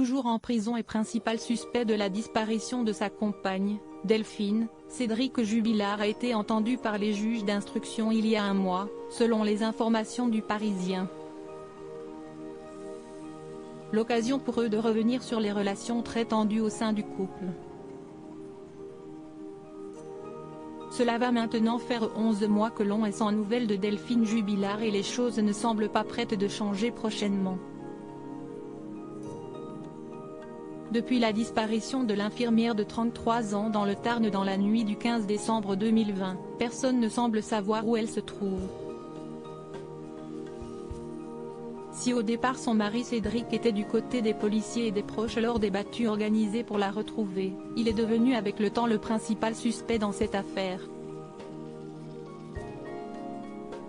toujours en prison et principal suspect de la disparition de sa compagne, Delphine, Cédric Jubilard a été entendu par les juges d'instruction il y a un mois, selon les informations du Parisien. L'occasion pour eux de revenir sur les relations très tendues au sein du couple. Cela va maintenant faire 11 mois que l'on est sans nouvelles de Delphine Jubilard et les choses ne semblent pas prêtes de changer prochainement. Depuis la disparition de l'infirmière de 33 ans dans le Tarn dans la nuit du 15 décembre 2020, personne ne semble savoir où elle se trouve. Si au départ son mari Cédric était du côté des policiers et des proches lors des battues organisées pour la retrouver, il est devenu avec le temps le principal suspect dans cette affaire.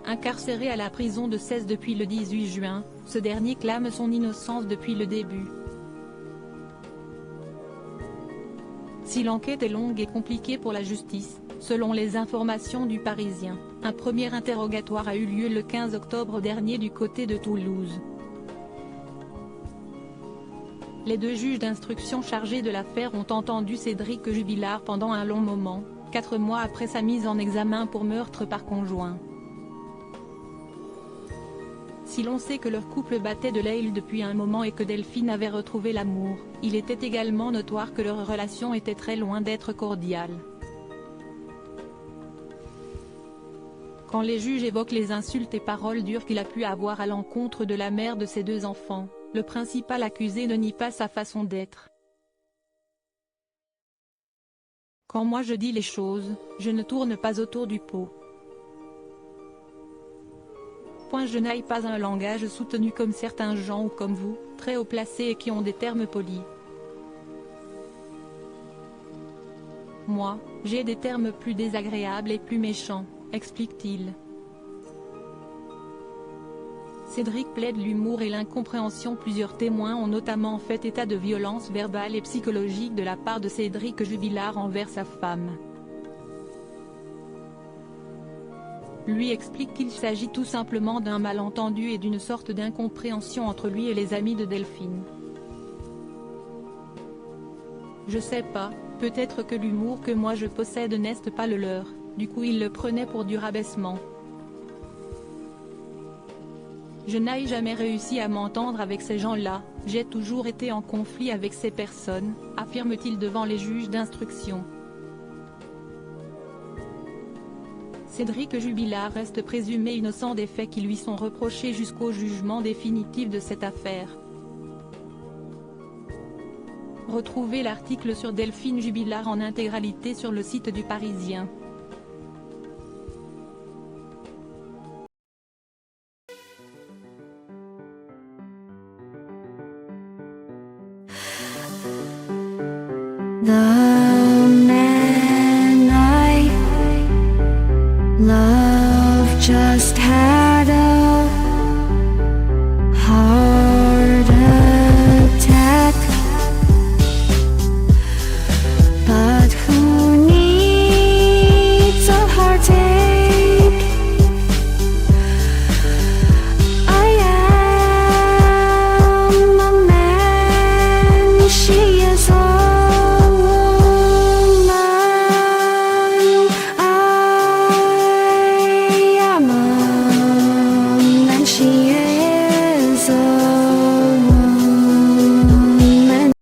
Incarcéré à la prison de Cèze depuis le 18 juin, ce dernier clame son innocence depuis le début. Si l'enquête est longue et compliquée pour la justice, selon les informations du Parisien, un premier interrogatoire a eu lieu le 15 octobre dernier du côté de Toulouse. Les deux juges d'instruction chargés de l'affaire ont entendu Cédric Jubilard pendant un long moment, 4 mois après sa mise en examen pour meurtre par conjoint. Si l'on sait que leur couple battait de l'aile depuis un moment et que Delphine avait retrouvé l'amour, il était également notoire que leur relation était très loin d'être cordiale. Quand les juges évoquent les insultes et paroles dures qu'il a pu avoir à l'encontre de la mère de ses 2 enfants, le principal accusé ne nie pas sa façon d'être. Quand moi je dis les choses, je ne tourne pas autour du pot. Je n'aille pas un langage soutenu comme certains gens ou comme vous, très haut placés et qui ont des termes polis. Moi, j'ai des termes plus désagréables et plus méchants, explique-t-il. Cédric plaide l'humour et l'incompréhension. Plusieurs témoins ont notamment fait état de violences verbales et psychologiques de la part de Cédric Jubilard envers sa femme. Lui explique qu'il s'agit tout simplement d'un malentendu et d'une sorte d'incompréhension entre lui et les amis de Delphine. Je sais pas, peut-être que l'humour que moi je possède n'est pas le leur, du coup il le prenait pour du rabaissement. Je n'ai jamais réussi à m'entendre avec ces gens-là, j'ai toujours été en conflit avec ces personnes, affirme-t-il devant les juges d'instruction. Cédric Jubilard reste présumé innocent des faits qui lui sont reprochés jusqu'au jugement définitif de cette affaire. Retrouvez l'article sur Delphine Jubilard en intégralité sur le site du Parisien. Love just had